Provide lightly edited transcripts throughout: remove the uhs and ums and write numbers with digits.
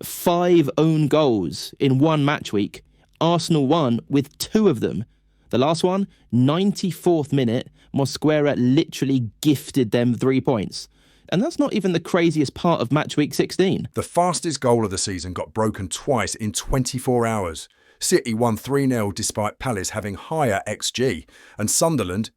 5 own goals in one match week. Arsenal won with 2 of them. The last one, 94th minute, Mosquera literally gifted them 3 points. And that's not even the craziest part of match week 16. The fastest goal of the season got broken twice in 24 hours. City won 3-0 despite Palace having higher XG. And Sunderland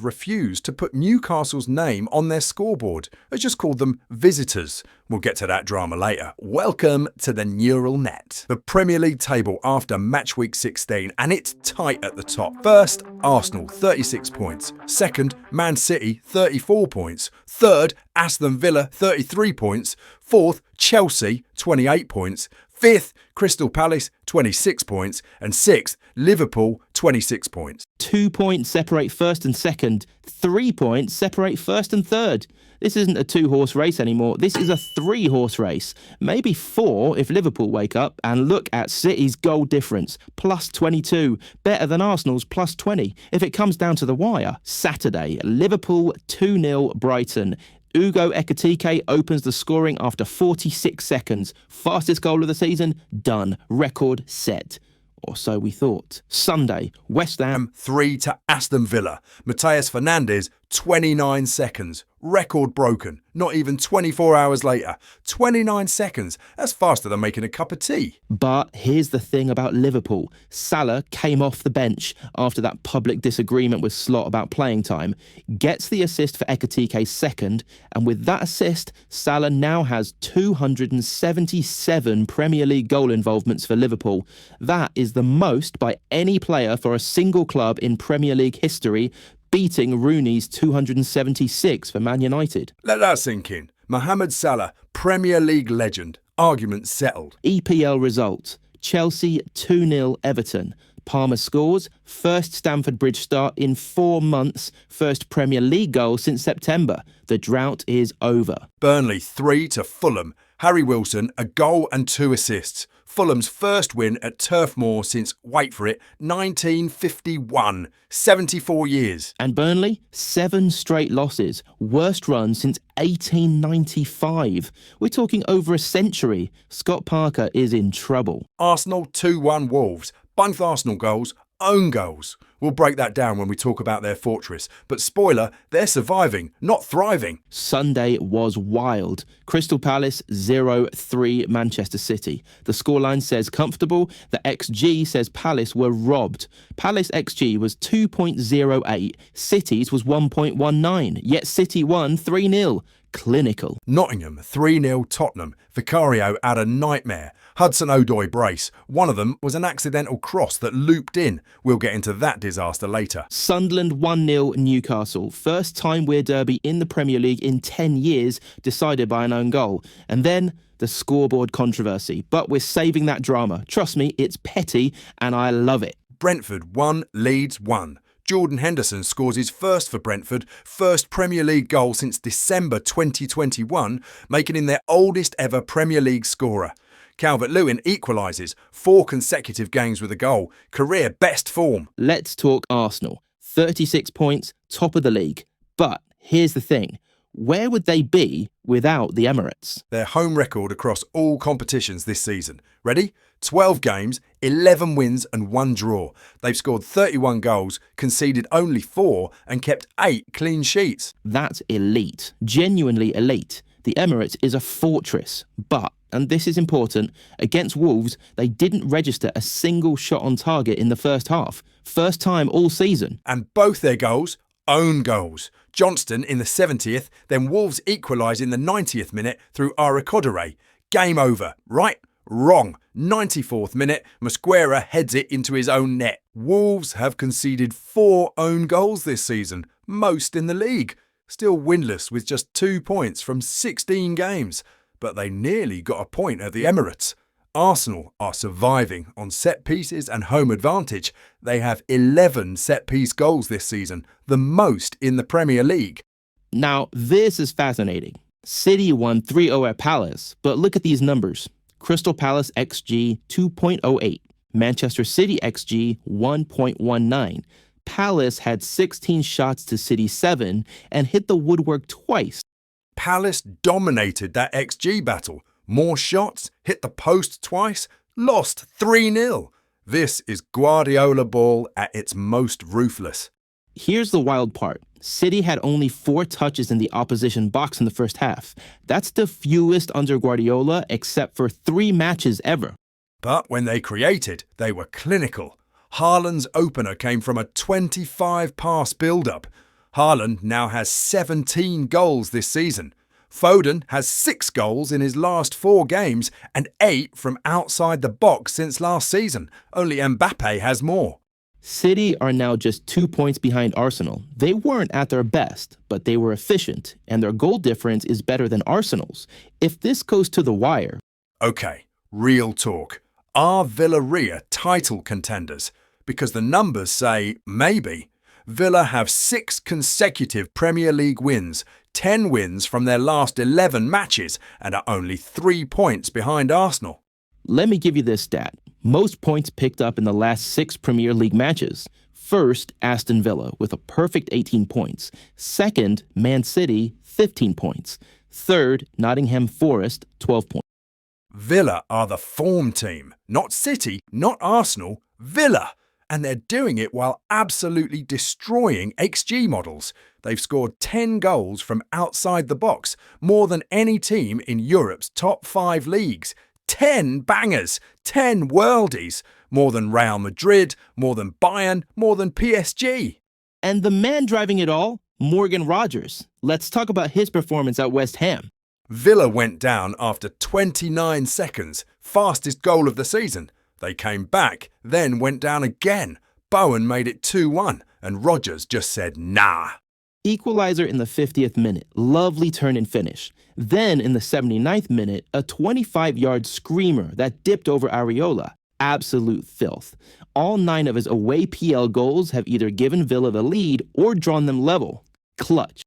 refused to put Newcastle's name on their scoreboard. They just called them visitors. We'll get to that drama later. Welcome to the neural net. The Premier League table after match week 16, and it's tight at the top. First, Arsenal, 36 points. Second, Man City, 34 points. Third, Aston Villa, 33 points. Fourth, Chelsea, 28 points. Fifth, Crystal Palace, 26 points. And sixth, Liverpool, 26 points. 2 points separate first and second. 3 points separate first and third. This isn't a 2-horse race anymore. This is a 3-horse race. Maybe 4 if Liverpool wake up and look at City's goal difference. Plus 22. Better than Arsenal's plus 20. If it comes down to the wire. Saturday, Liverpool 2-0 Brighton. Ugo Ekitike opens the scoring after 46 seconds. Fastest goal of the season? Done. Record set. Or so we thought. Sunday, West Ham 3 to Aston Villa. Mateus Fernandes, 29 seconds. Record broken. Not even 24 hours later. 29 seconds. That's faster than making a cup of tea. But here's the thing about Liverpool. Salah came off the bench after that public disagreement with Slot about playing time, gets the assist for Ekitike's second, and with that assist, Salah now has 277 Premier League goal involvements for Liverpool. That is the most by any player for a single club in Premier League history, beating Rooney's 276 for Man United. Let that sink in. Mohamed Salah, Premier League legend. Argument settled. EPL result. Chelsea 2-0 Everton. Palmer scores. First Stamford Bridge start in 4 months. First Premier League goal since September. The drought is over. Burnley 3 to Fulham. Harry Wilson, a goal and 2 assists. Fulham's first win at Turf Moor since, wait for it, 1951. 74 years. And Burnley, 7 straight losses. Worst run since 1895. We're talking over a century. Scott Parker is in trouble. Arsenal 2-1 Wolves. Both Arsenal goals, own goals. We'll break that down when we talk about their fortress. But spoiler, they're surviving, not thriving. Sunday was wild. Crystal Palace 0-3 Manchester City. The scoreline says comfortable. The XG says Palace were robbed. Palace XG was 2.08. City's was 1.19. Yet City won 3-0. Clinical. Nottingham 3-0 Tottenham. Vicario had a nightmare. Hudson-Odoi brace. One of them was an accidental cross that looped in. We'll get into that disaster later. Sunderland 1-0 Newcastle. First Tyne-Wear derby in the Premier League in 10 years, decided by an own goal. And then the scoreboard controversy. But we're saving that drama. Trust me, it's petty and I love it. Brentford 1, Leeds 1. Jordan Henderson scores his first for Brentford, first Premier League goal since December 2021, making him their oldest ever Premier League scorer. Calvert-Lewin equalises, 4 consecutive games with a goal, career best form. Let's talk Arsenal. 36 points, top of the league. But here's the thing. Where would they be without the Emirates? Their home record across all competitions this season. Ready? 12 games, 11 wins and 1 draw. They've scored 31 goals, conceded only 4 and kept 8 clean sheets. That's elite. Genuinely elite. The Emirates is a fortress. But, and this is important, against Wolves, they didn't register a single shot on target in the first half. First time all season. And both their goals, own goals. Johnston in the 70th, then Wolves equalise in the 90th minute through Arakodere. Game over. Right? Wrong. 94th minute, Mosquera heads it into his own net. Wolves have conceded 4 own goals this season, most in the league. Still winless with just 2 points from 16 games. But they nearly got a point at the Emirates. Arsenal are surviving on set pieces and home advantage. They have 11 set-piece goals this season, the most in the Premier League. Now, this is fascinating. City won 3-0 at Palace, but look at these numbers. Crystal Palace XG 2.08, Manchester City XG 1.19. Palace had 16 shots to City 7 and hit the woodwork twice. Palace dominated that XG battle. More shots, hit the post twice, lost 3-0. This is Guardiola ball at its most ruthless. Here's the wild part. City had only 4 touches in the opposition box in the first half. That's the fewest under Guardiola, except for 3 matches ever. But when they created, they were clinical. Haaland's opener came from a 25-pass build-up. Haaland now has 17 goals this season. Foden has 6 goals in his last 4 games and 8 from outside the box since last season. Only Mbappe has more. City are now just 2 points behind Arsenal. They weren't at their best, but they were efficient, and their goal difference is better than Arsenal's. If this goes to the wire... Okay, real talk. Are Villarreal title contenders? Because the numbers say maybe. Villa have 6 consecutive Premier League wins, 10 wins from their last 11 matches, and are only 3 points behind Arsenal. Let me give you this stat. Most points picked up in the last 6 Premier League matches. First, Aston Villa with a perfect 18 points. Second, Man City, 15 points. Third, Nottingham Forest, 12 points. Villa are the form team. Not City, not Arsenal, Villa. And they're doing it while absolutely destroying XG models. They've scored 10 goals from outside the box, more than any team in Europe's top 5 leagues. 10 bangers, 10 worldies, more than Real Madrid, more than Bayern, more than PSG. And the man driving it all, Morgan Rogers. Let's talk about his performance at West Ham. Villa went down after 29 seconds, fastest goal of the season. They came back, then went down again. Bowen made it 2-1, and Rogers just said nah. Equalizer in the 50th minute, lovely turn and finish. Then in the 79th minute, a 25-yard screamer that dipped over Areola. Absolute filth. All 9 of his away PL goals have either given Villa the lead or drawn them level. Clutch.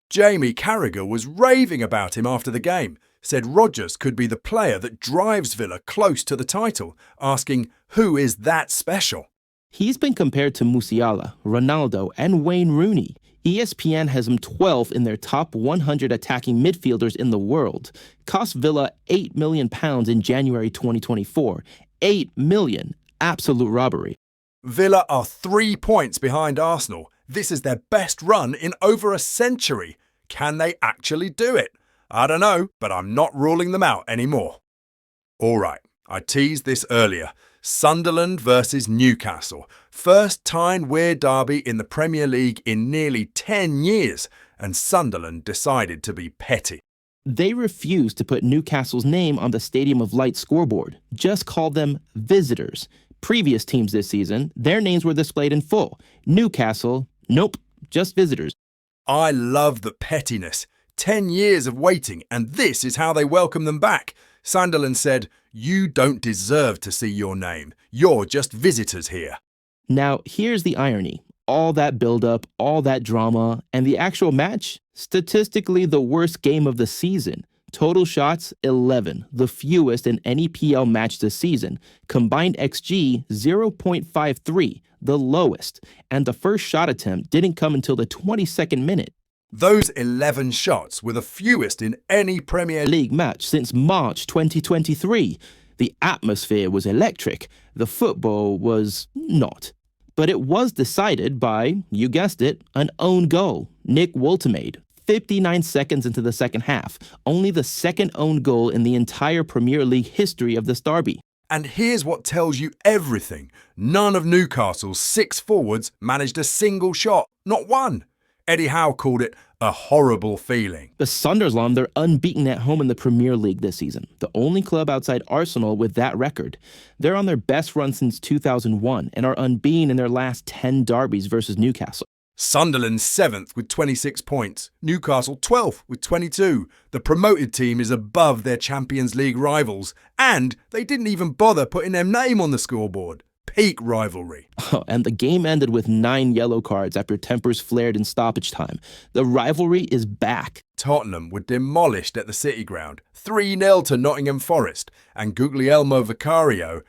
Jamie Carragher was raving about him after the game, said Rogers could be the player that drives Villa close to the title, asking who is that special. He's been compared to Musiala, Ronaldo, and Wayne Rooney. ESPN has him 12th in their top 100 attacking midfielders in the world. Cost Villa £8 million in January 2024. £8 million. Absolute robbery. Villa are 3 points behind Arsenal. This is their best run in over a century. Can they actually do it? I don't know, but I'm not ruling them out anymore. All right, I teased this earlier. Sunderland versus Newcastle. First Tyne-Wear derby in the Premier League in nearly 10 years, and Sunderland decided to be petty. They refused to put Newcastle's name on the Stadium of Light scoreboard, just called them visitors. Previous teams this season, their names were displayed in full. Newcastle, nope, just visitors. I love the pettiness. 10 years of waiting, and this is how they welcome them back. Sunderland said, "You don't deserve to see your name. You're just visitors here." Now, here's the irony. All that build-up, all that drama, and the actual match? Statistically, the worst game of the season. Total shots, 11, the fewest in any PL match this season. Combined XG, 0.53, the lowest. And the first shot attempt didn't come until the 22nd minute. Those 11 shots were the fewest in any Premier League match since March 2023. The atmosphere was electric. The football was not. But it was decided by, you guessed it, an own goal. Nick Woltemade, 59 seconds into the second half. Only the second own goal in the entire Premier League history of this derby. And here's what tells you everything. None of Newcastle's 6 forwards managed a single shot. Not one. Eddie Howe called it a horrible feeling. The Sunderland, they're unbeaten at home in the Premier League this season. The only club outside Arsenal with that record. They're on their best run since 2001 and are unbeaten in their last 10 derbies versus Newcastle. Sunderland 7th with 26 points. Newcastle 12th with 22. The promoted team is above their Champions League rivals. And they didn't even bother putting their name on the scoreboard. Peak rivalry. Oh, and the game ended with 9 yellow cards after tempers flared in stoppage time. The rivalry is back. Tottenham were demolished at the City Ground. 3-0 to Nottingham Forest. And Guglielmo Vicario,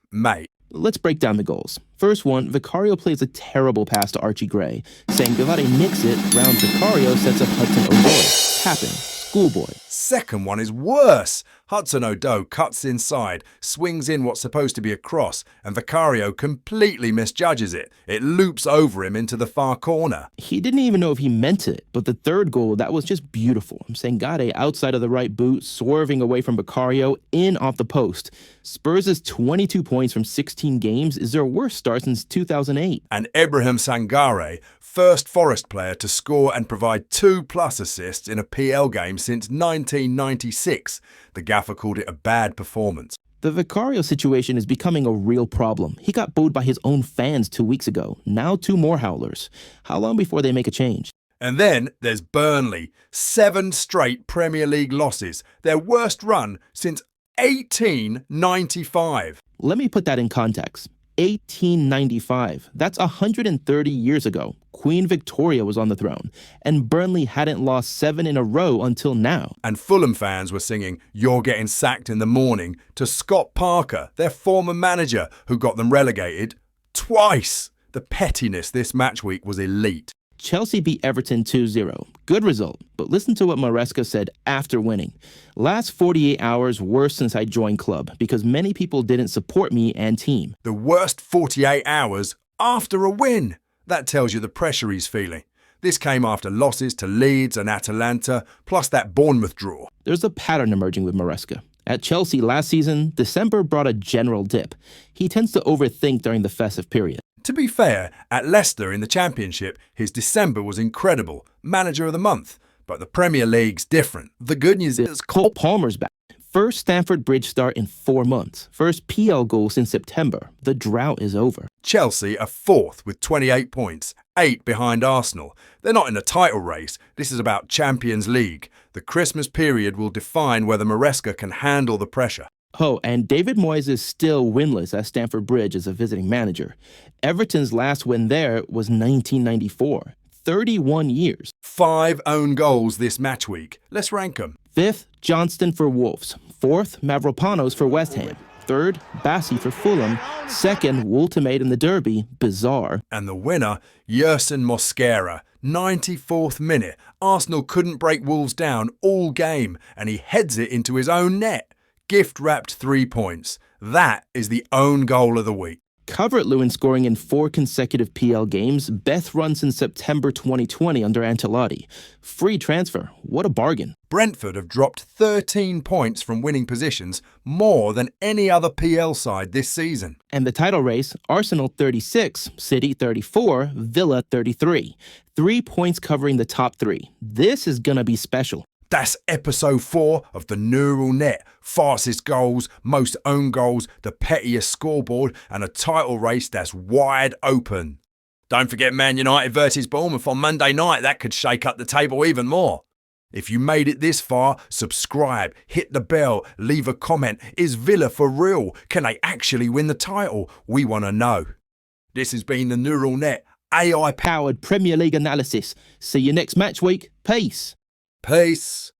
mate. Let's break down the goals. First one, Vicario plays a terrible pass to Archie Gray. Sangare nicks it, round Vicario sets up Hudson-Odoi. Happens. Schoolboy. Second one is worse. Hudson-Odoi cuts inside, swings in what's supposed to be a cross, and Vicario completely misjudges it. It loops over him into the far corner. He didn't even know if he meant it, but the third goal, that was just beautiful. Sangare outside of the right boot, swerving away from Vicario, in off the post. Spurs' 22 points from 16 games is their worst start since 2008. And Ibrahim Sangare, first Forest player to score and provide 2+ assists in a PL game since 1996. The gaffer called it a bad performance. The Vicario situation is becoming a real problem. He got booed by his own fans 2 weeks ago. Now 2 more howlers. How long before they make a change? And then there's Burnley. 7 straight Premier League losses. Their worst run since 1895. Let me put that in context. 1895. That's 130 years ago. Queen Victoria was on the throne, and Burnley hadn't lost 7 in a row until now. And Fulham fans were singing "You're Getting Sacked in the Morning" to Scott Parker, their former manager, who got them relegated twice. The pettiness this match week was elite. Chelsea beat Everton 2-0. Good result, but listen to what Maresca said after winning. Last 48 hours worse since I joined club because many people didn't support me and team. The worst 48 hours after a win. That tells you the pressure he's feeling. This came after losses to Leeds and Atalanta, plus that Bournemouth draw. There's a pattern emerging with Maresca. At Chelsea last season, December brought a general dip. He tends to overthink during the festive period. To be fair, at Leicester in the Championship, his December was incredible, manager of the month. But the Premier League's different. The good news is Cole Palmer's back. First Stamford Bridge start in 4 months. First PL goal since September. The drought is over. Chelsea are 4th with 28 points, 8 behind Arsenal. They're not in a title race. This is about Champions League. The Christmas period will define whether Maresca can handle the pressure. Oh, and David Moyes is still winless at Stamford Bridge as a visiting manager. Everton's last win there was 1994. 31 years. 5 own goals this match week. Let's rank them. 5th, Johnston for Wolves. 4th, Mavropanos for West Ham. 3rd, Bassi for Fulham. 2nd, Woltemade in the Derby. Bizarre. And the winner, Yerson Mosquera. 94th minute. Arsenal couldn't break Wolves down all game, and he heads it into his own net. Gift-wrapped 3 points. That is the own goal of the week. Calvert-Lewin scoring in 4 consecutive PL games. Best run since September 2020 under Ancelotti. Free transfer. What a bargain. Brentford have dropped 13 points from winning positions, more than any other PL side this season. And the title race, Arsenal 36, City 34, Villa 33. 3 points covering the top 3. This is gonna be special. That's episode 4 of the Neural Net. Fastest goals, most own goals, the pettiest scoreboard, and a title race that's wide open. Don't forget Man United versus Bournemouth on Monday night. That could shake up the table even more. If you made it this far, subscribe, hit the bell, leave a comment. Is Villa for real? Can they actually win the title? We want to know. This has been the Neural Net, AI-powered Powered Premier League analysis. See you next match week. Peace. Peace.